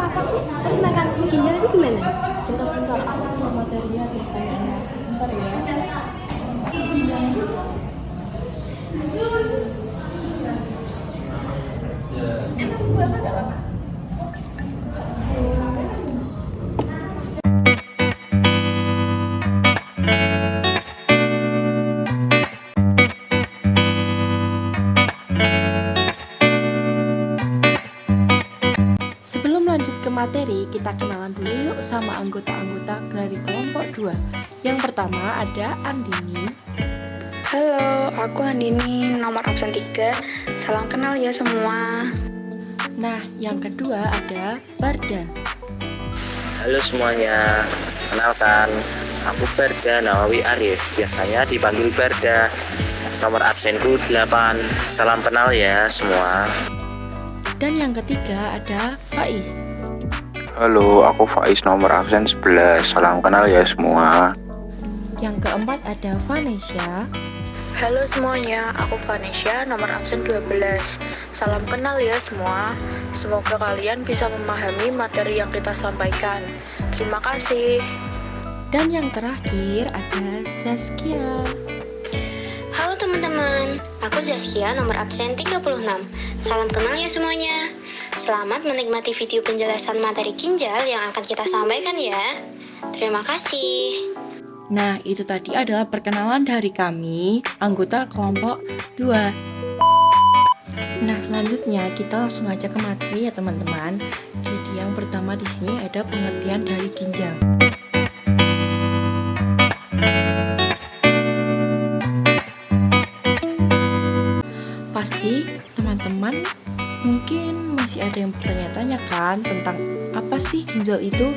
apa sih? Terus mekanisme ginjal itu gimana? Bentar-bentar, aku mau materinya deh kayaknya. Bentar ya. Sebelum lanjut ke materi, kita kenalan dulu yuk sama anggota-anggota dari kelompok 2. Yang pertama ada Andini. Halo, aku Andini, nomor absen 3. Salam kenal ya semua. Nah, yang kedua ada Barda. Halo semuanya, kenalkan, aku Barda Nawawi Arif, biasanya dipanggil Barda. Nomor absenku 8, salam kenal ya semua. Dan yang ketiga ada Faiz. Halo, aku Faiz, nomor absen 11. Salam kenal ya semua. Yang keempat ada Vanessa. Halo semuanya, aku Vanessa, nomor absen 12. Salam kenal ya semua. Semoga kalian bisa memahami materi yang kita sampaikan. Terima kasih. Dan yang terakhir ada Zaskia. Halo teman-teman, aku Zaskia, nomor absen 36. Salam kenal ya semuanya. Selamat menikmati video penjelasan materi ginjal yang akan kita sampaikan ya. Terima kasih. Nah, itu tadi adalah perkenalan dari kami, anggota kelompok 2. Nah, selanjutnya kita langsung aja ke materi ya teman-teman. Jadi yang pertama di sini ada pengertian dari ginjal. Pasti teman-teman mungkin masih ada yang bertanya-tanya kan tentang apa sih ginjal itu?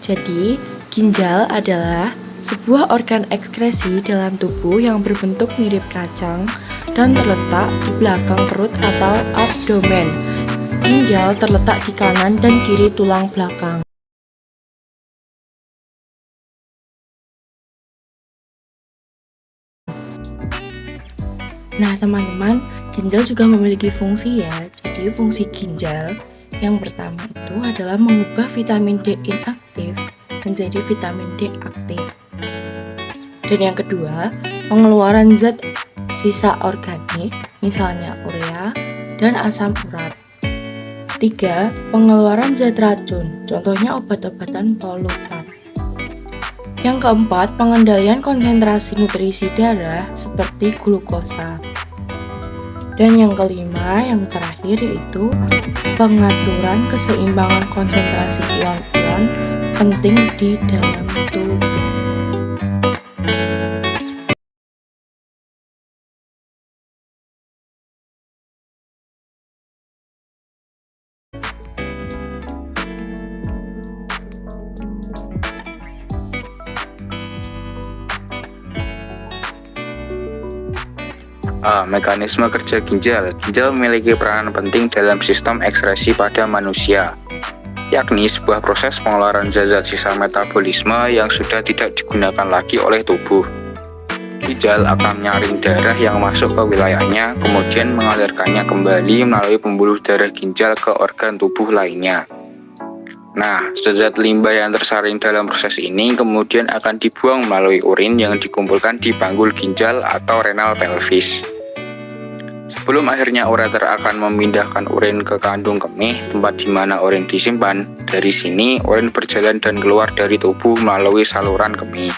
Jadi, ginjal adalah sebuah organ ekskresi dalam tubuh yang berbentuk mirip kacang dan terletak di belakang perut atau abdomen. Ginjal terletak di kanan dan kiri tulang belakang. Nah teman-teman, ginjal juga memiliki fungsi ya. Jadi fungsi ginjal yang pertama itu adalah mengubah vitamin D inaktif menjadi vitamin D aktif. Dan yang kedua, pengeluaran zat sisa organik, misalnya urea dan asam urat. 3. Pengeluaran zat racun, contohnya obat-obatan polutan. Yang keempat, pengendalian konsentrasi nutrisi darah seperti glukosa. Dan yang kelima, yang terakhir yaitu pengaturan keseimbangan konsentrasi ion-ion penting di dalam tubuh. Mekanisme kerja ginjal. Ginjal memiliki peranan penting dalam sistem ekskresi pada manusia, yakni sebuah proses pengeluaran zat-zat sisa metabolisme yang sudah tidak digunakan lagi oleh tubuh. Ginjal akan menyaring darah yang masuk ke wilayahnya, kemudian mengalirkannya kembali melalui pembuluh darah ginjal ke organ tubuh lainnya. Nah, zat-zat limbah yang tersaring dalam proses ini kemudian akan dibuang melalui urin yang dikumpulkan di panggul ginjal atau renal pelvis. Sebelum akhirnya ureter akan memindahkan urin ke kandung kemih, tempat di mana urin disimpan. Dari sini, urin berjalan dan keluar dari tubuh melalui saluran kemih.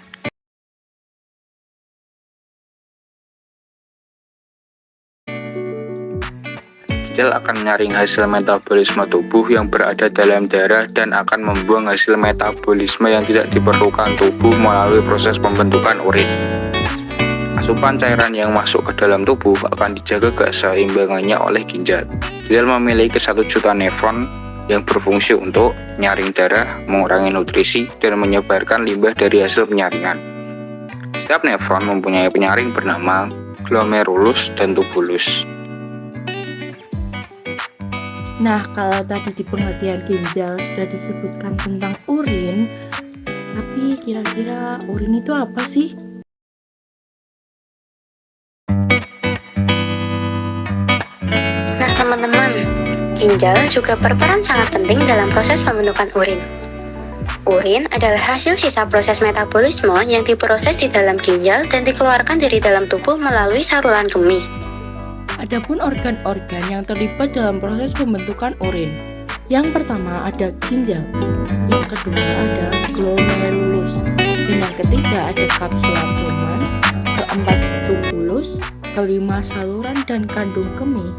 Ginjal akan menyaring hasil metabolisme tubuh yang berada dalam darah dan akan membuang hasil metabolisme yang tidak diperlukan tubuh melalui proses pembentukan urin. Asupan cairan yang masuk ke dalam tubuh akan dijaga keseimbangannya oleh ginjal. Ginjal memiliki 1 juta nefron yang berfungsi untuk menyaring darah, mengurangi nutrisi, dan menyebarkan limbah dari hasil penyaringan. Setiap nefron mempunyai penyaring bernama glomerulus dan tubulus. Nah, kalau tadi di pengertian ginjal sudah disebutkan tentang urin, tapi kira-kira urin itu apa sih? Nah teman-teman, Ginjal juga berperan sangat penting dalam proses pembentukan urin. Urin adalah hasil sisa proses metabolisme yang diproses di dalam ginjal dan dikeluarkan dari dalam tubuh melalui saluran kemih. Adapun organ-organ yang terlibat dalam proses pembentukan urin. Yang pertama ada ginjal, yang kedua ada glomerulus, dan yang ketiga ada kapsula Bowman, keempat tubulus, kelima saluran dan kandung kemih,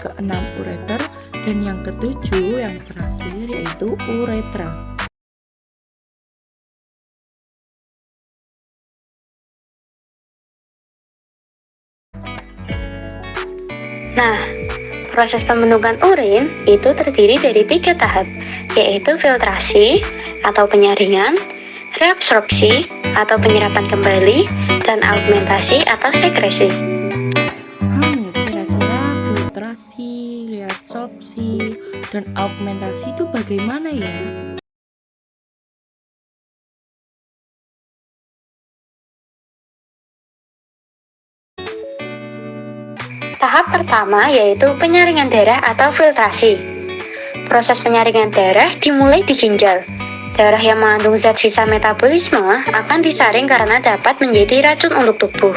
keenam ureter, dan yang ketujuh yang terakhir yaitu uretra. Nah, proses pembentukan urin itu terdiri dari 3 tahap, yaitu filtrasi atau penyaringan, reabsorpsi atau penyerapan kembali, dan augmentasi atau sekresi. Kira-kira filtrasi, reabsorpsi, dan augmentasi itu bagaimana ya? Tahap pertama yaitu penyaringan darah atau filtrasi. Proses penyaringan darah dimulai di ginjal. Darah yang mengandung zat sisa metabolisme akan disaring karena dapat menjadi racun untuk tubuh.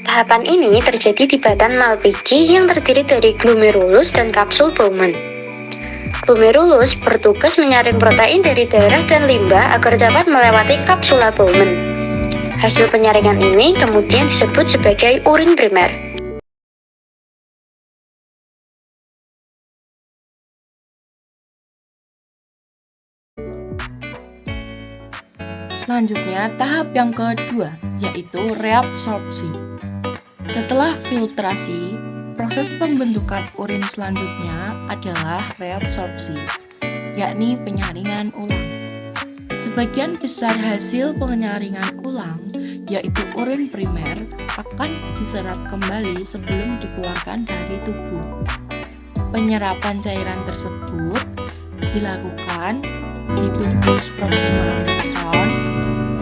Tahapan ini terjadi di badan Malpighi yang terdiri dari glomerulus dan kapsul Bowman. Glomerulus bertugas menyaring protein dari darah dan limbah agar dapat melewati kapsula Bowman. Hasil penyaringan ini kemudian disebut sebagai urin primer. Selanjutnya, tahap yang kedua, yaitu reabsorpsi. Setelah filtrasi, proses pembentukan urin selanjutnya adalah reabsorpsi, yakni penyaringan ulang. Sebagian besar hasil penyaringan ulang, yaitu urin primer, akan diserap kembali sebelum dikeluarkan dari tubuh. Penyerapan cairan tersebut dilakukan di tubulus proximal nephron,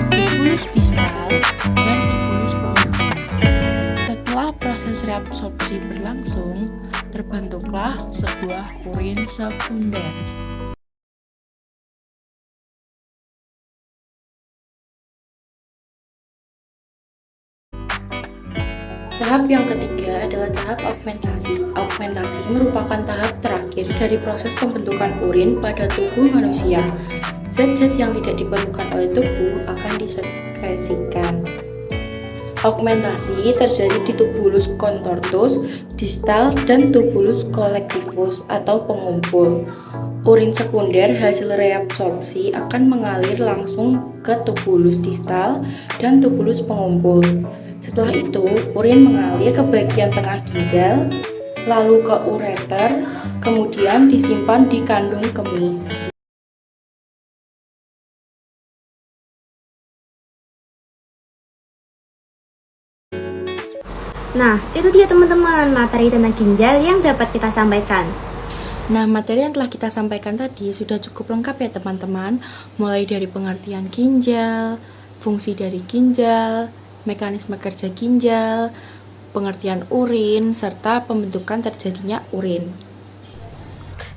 tubulus distal, dan tubulus pengumpul. Setelah proses reabsorpsi berlangsung, terbentuklah sebuah urin sekunder. Tahap yang ketiga adalah tahap augmentasi. Augmentasi merupakan tahap terakhir dari proses pembentukan urin pada tubuh manusia. Zat-zat yang tidak diperlukan oleh tubuh akan disekresikan. Augmentasi terjadi di tubulus contortus, distal, dan tubulus collectivus atau pengumpul. Urin sekunder hasil reabsorpsi akan mengalir langsung ke tubulus distal dan tubulus pengumpul. Setelah itu, urin mengalir ke bagian tengah ginjal, lalu ke ureter, kemudian disimpan di kandung kemih. Nah, itu dia teman-teman materi tentang ginjal yang dapat kita sampaikan. Nah, materi yang telah kita sampaikan tadi sudah cukup lengkap ya teman-teman, mulai dari pengertian ginjal, fungsi dari ginjal, mekanisme kerja ginjal, pengertian urin, serta pembentukan terjadinya urin.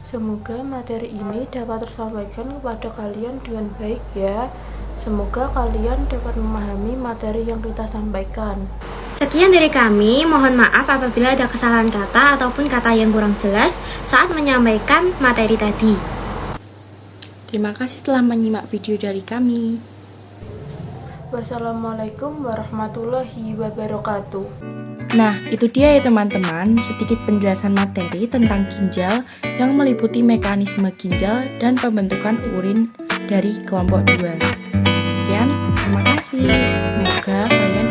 Semoga materi ini dapat tersampaikan kepada kalian dengan baik ya. Semoga kalian dapat memahami materi yang kita sampaikan. Sekian dari kami, mohon maaf apabila ada kesalahan kata ataupun kata yang kurang jelas saat menyampaikan materi tadi. Terima kasih telah menyimak video dari kami. Wassalamualaikum warahmatullahi wabarakatuh. Nah, itu dia ya teman-teman, sedikit penjelasan materi tentang ginjal yang meliputi mekanisme ginjal dan pembentukan urin dari kelompok 2. Sekian, terima kasih. Semoga kalian